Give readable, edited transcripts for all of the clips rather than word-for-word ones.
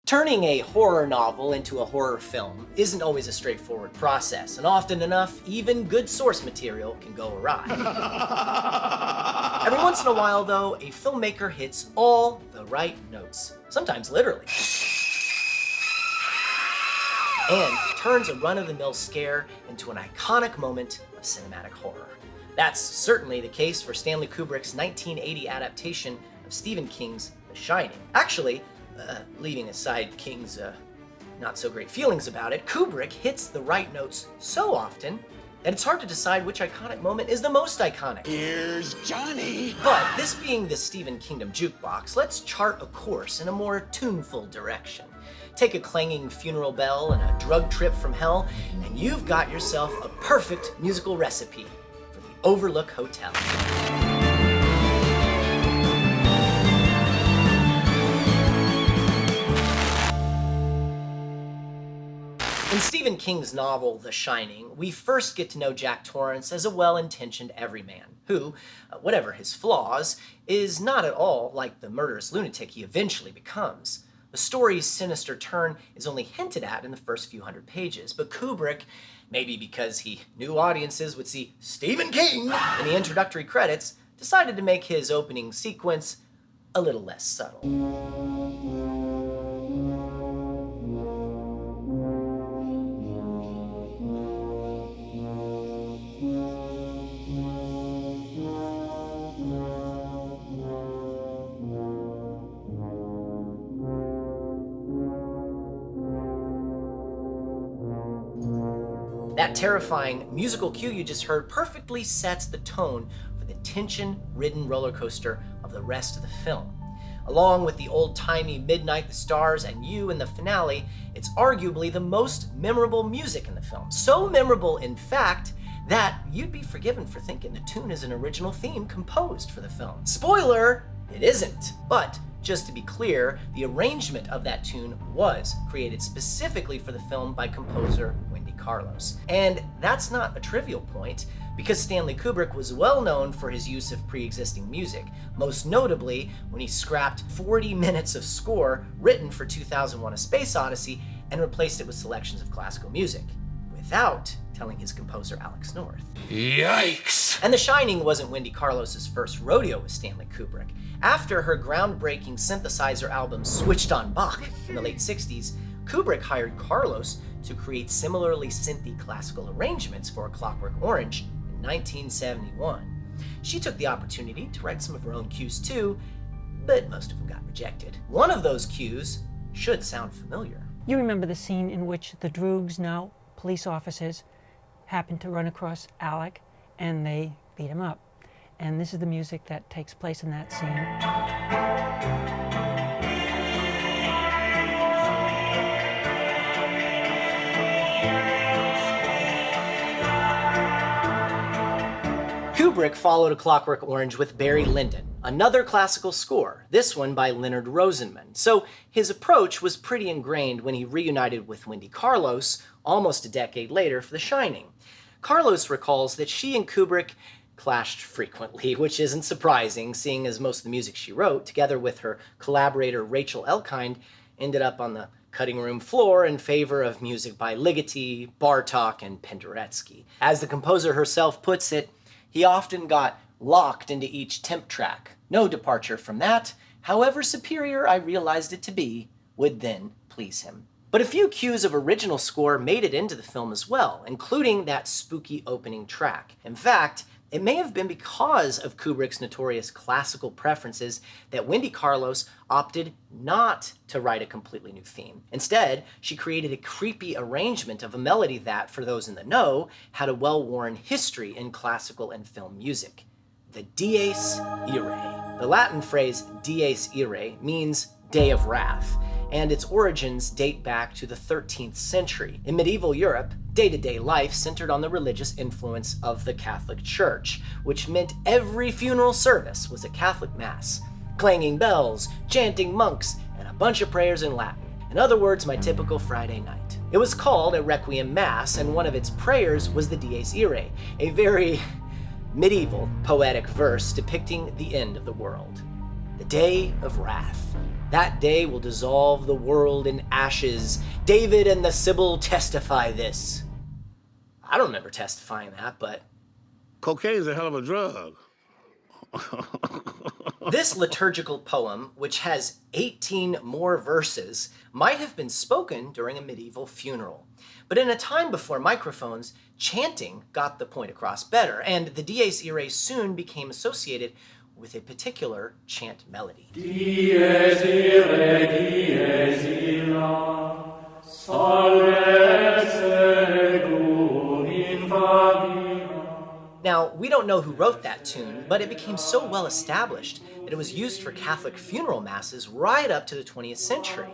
Turning a horror novel into a horror film isn't always a straightforward process, and often enough, even good source material can go awry. Every once in a while, though, a filmmaker hits all the right notes, sometimes literally, and turns a run-of-the-mill scare into an iconic moment of cinematic horror. That's certainly the case for Stanley Kubrick's 1980 adaptation of Stephen King's The Shining. Actually, leaving aside King's not-so-great feelings about it, Kubrick hits the right notes so often that it's hard to decide which iconic moment is the most iconic. Here's Johnny! But this being the Stephen Kingdom jukebox, let's chart a course in a more tuneful direction. Take a clanging funeral bell and a drug trip from hell, and you've got yourself a perfect musical recipe for the Overlook Hotel. In Stephen King's novel, The Shining, we first get to know Jack Torrance as a well-intentioned everyman who, whatever his flaws, is not at all like the murderous lunatic he eventually becomes. The story's sinister turn is only hinted at in the first few hundred pages, but Kubrick, maybe because he knew audiences would see Stephen King in the introductory credits, decided to make his opening sequence a little less subtle. That terrifying musical cue you just heard perfectly sets the tone for the tension-ridden roller coaster of the rest of the film. Along with the old-timey Midnight, the Stars, and You in the finale, it's arguably the most memorable music in the film. So memorable, in fact, that you'd be forgiven for thinking the tune is an original theme composed for the film. Spoiler, it isn't. But just to be clear, the arrangement of that tune was created specifically for the film by composer Wendy Carlos. And that's not a trivial point, because Stanley Kubrick was well known for his use of pre-existing music, most notably when he scrapped 40 minutes of score written for 2001: A Space Odyssey and replaced it with selections of classical music, without telling his composer Alex North. Yikes! And The Shining wasn't Wendy Carlos's first rodeo with Stanley Kubrick. After her groundbreaking synthesizer album Switched on Bach in the late 60s, Kubrick hired Carlos to create similarly synthy classical arrangements for A Clockwork Orange in 1971. She took the opportunity to write some of her own cues too, but most of them got rejected. One of those cues should sound familiar. You remember the scene in which the Droogs, now police officers, happen to run across Alec and they beat him up. And this is the music that takes place in that scene. Kubrick followed A Clockwork Orange with Barry Lyndon, another classical score, this one by Leonard Rosenman. So his approach was pretty ingrained when he reunited with Wendy Carlos almost a decade later for The Shining. Carlos recalls that she and Kubrick clashed frequently, which isn't surprising, seeing as most of the music she wrote, together with her collaborator Rachel Elkind, ended up on the cutting room floor in favor of music by Ligeti, Bartók, and Penderecki. As the composer herself puts it, he often got locked into each temp track. No departure from that, however superior I realized it to be, would then please him. But a few cues of original score made it into the film as well, including that spooky opening track. In fact, it may have been because of Kubrick's notorious classical preferences that Wendy Carlos opted not to write a completely new theme. Instead, she created a creepy arrangement of a melody that, for those in the know, had a well-worn history in classical and film music. The Dies Irae. The Latin phrase Dies Irae means Day of Wrath, and its origins date back to the 13th century. In medieval Europe, day-to-day life centered on the religious influence of the Catholic Church, which meant every funeral service was a Catholic mass, clanging bells, chanting monks, and a bunch of prayers in Latin. In other words, my typical Friday night. It was called a Requiem Mass, and one of its prayers was the Dies Irae, a very medieval poetic verse depicting the end of the world. The Day of Wrath. That day will dissolve the world in ashes. David and the Sibyl testify this. I don't remember testifying that, but... Cocaine's a hell of a drug. This liturgical poem, which has 18 more verses, might have been spoken during a medieval funeral. But in a time before microphones, chanting got the point across better, and the Dies Irae soon became associated with a particular chant melody. Dies Irae, Dies Irae, salve seclum in favilla. Now, we don't know who wrote that tune, but it became so well established that it was used for Catholic funeral masses right up to the 20th century.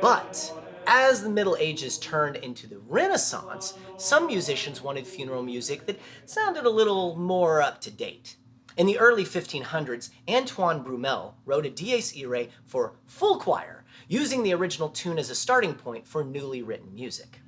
But as the Middle Ages turned into the Renaissance, some musicians wanted funeral music that sounded a little more up to date. In the early 1500s, Antoine Brumel wrote a Dies Irae for full choir, using the original tune as a starting point for newly written music.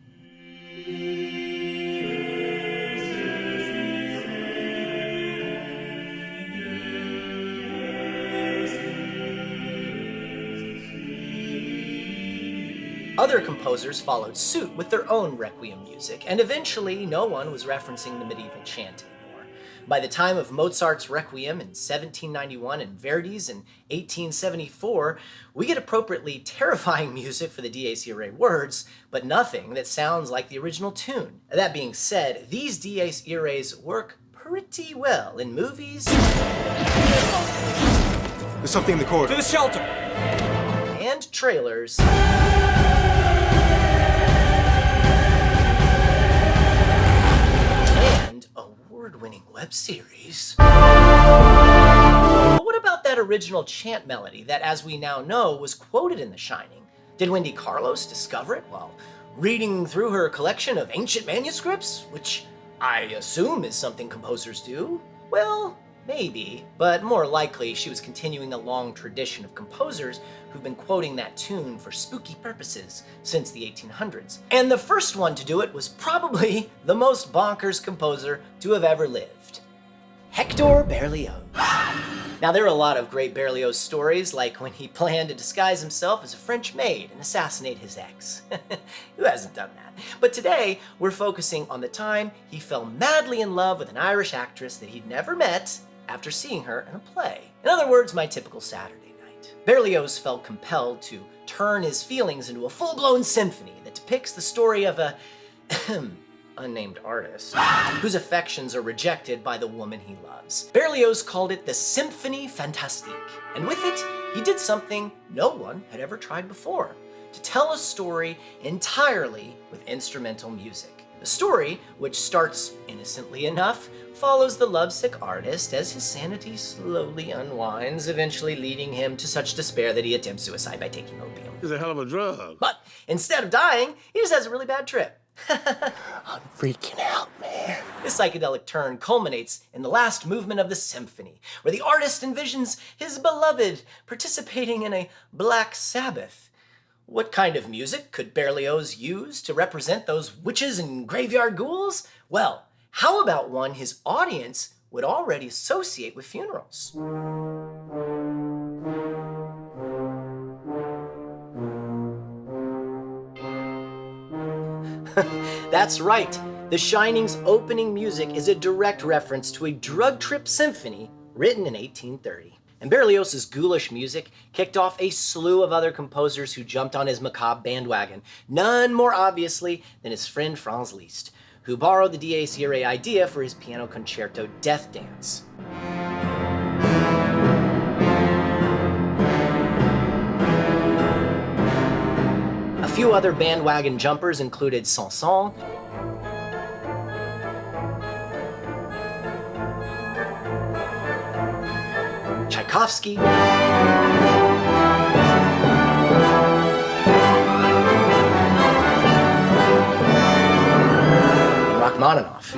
Other composers followed suit with their own requiem music, and eventually no one was referencing the medieval chant anymore. By the time of Mozart's Requiem in 1791 and Verdi's in 1874, we get appropriately terrifying music for the Dies Irae words, but nothing that sounds like the original tune. That being said, these Dies Iraes work pretty well in movies. There's something in the corridor. To the shelter! And trailers. And award-winning web series. But what about that original chant melody that, as we now know, was quoted in The Shining? Did Wendy Carlos discover it while reading through her collection of ancient manuscripts, which I assume is something composers do? Well, maybe, but more likely she was continuing a long tradition of composers who've been quoting that tune for spooky purposes since the 1800s. And the first one to do it was probably the most bonkers composer to have ever lived. Hector Berlioz. Now, there are a lot of great Berlioz stories, like when he planned to disguise himself as a French maid and assassinate his ex. Who hasn't done that? But today, we're focusing on the time he fell madly in love with an Irish actress that he'd never met after seeing her in a play. In other words, my typical Saturday night. Berlioz felt compelled to turn his feelings into a full-blown symphony that depicts the story of a unnamed artist whose affections are rejected by the woman he loves. Berlioz called it the Symphonie Fantastique, and with it, he did something no one had ever tried before: to tell a story entirely with instrumental music. The story, which starts innocently enough, follows the lovesick artist as his sanity slowly unwinds, eventually leading him to such despair that he attempts suicide by taking opium. It's a hell of a drug. But instead of dying, he just has a really bad trip. I'm freaking out, man. This psychedelic turn culminates in the last movement of the symphony, where the artist envisions his beloved participating in a Black Sabbath. What kind of music could Berlioz use to represent those witches and graveyard ghouls? Well, how about one his audience would already associate with funerals? That's right. The Shining's opening music is a direct reference to a drug trip symphony written in 1830. And Berlioz's ghoulish music kicked off a slew of other composers who jumped on his macabre bandwagon, none more obviously than his friend Franz Liszt, who borrowed the Dies Irae idea for his piano concerto Death Dance. A few other bandwagon jumpers included Saint-Saëns, Tchaikovsky, and Rachmaninoff.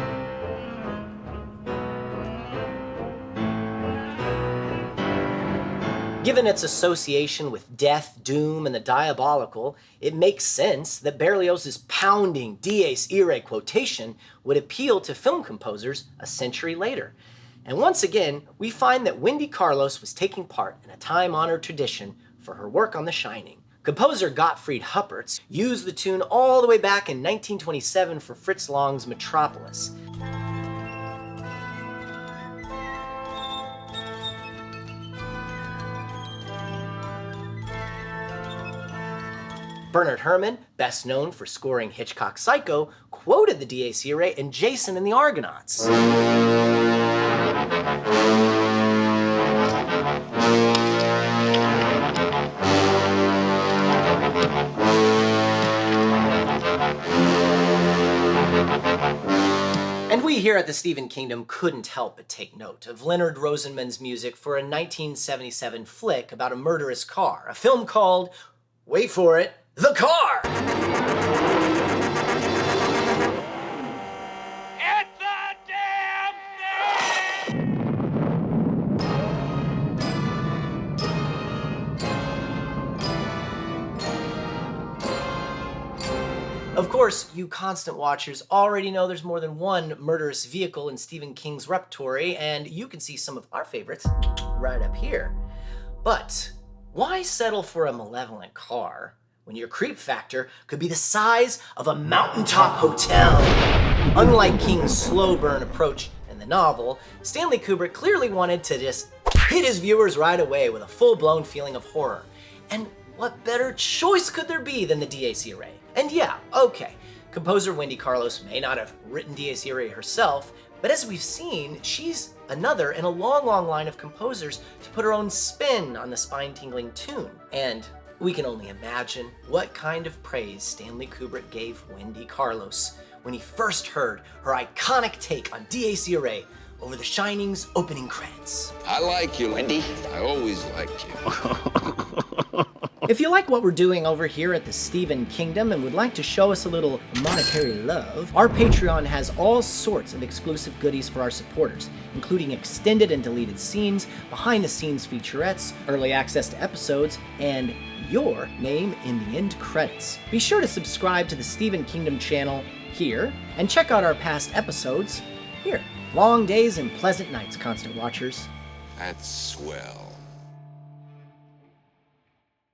Given its association with death, doom, and the diabolical, it makes sense that Berlioz's pounding Dies Irae quotation would appeal to film composers a century later. And once again, we find that Wendy Carlos was taking part in a time-honored tradition for her work on The Shining. Composer Gottfried Huppertz used the tune all the way back in 1927 for Fritz Lang's Metropolis. Bernard Herrmann, best known for scoring Hitchcock's Psycho, quoted the Dies Irae in Jason and the Argonauts. And we here at the Stephen Kingdom couldn't help but take note of Leonard Rosenman's music for a 1977 flick about a murderous car, a film called, wait for it, The Car! It's the damn thing! Of course, you constant watchers already know there's more than one murderous vehicle in Stephen King's repertory, and you can see some of our favorites right up here. But why settle for a malevolent car when your creep factor could be the size of a mountaintop hotel? Unlike King's slow burn approach in the novel, Stanley Kubrick clearly wanted to just hit his viewers right away with a full-blown feeling of horror. And what better choice could there be than the Dies Irae? And yeah, okay, composer Wendy Carlos may not have written Dies Irae herself, but as we've seen, she's another in a long, long line of composers to put her own spin on the spine-tingling tune. And we can only imagine what kind of praise Stanley Kubrick gave Wendy Carlos when he first heard her iconic take on Dies Irae over The Shining's opening credits. I like you, Wendy. I always liked you. If you like what we're doing over here at the Stephen Kingdom and would like to show us a little monetary love, our Patreon has all sorts of exclusive goodies for our supporters, including extended and deleted scenes, behind-the-scenes featurettes, early access to episodes, and your name in the end credits. Be sure to subscribe to the Stephen Kingdom channel here, and check out our past episodes here. Long days and pleasant nights, constant watchers. That's swell.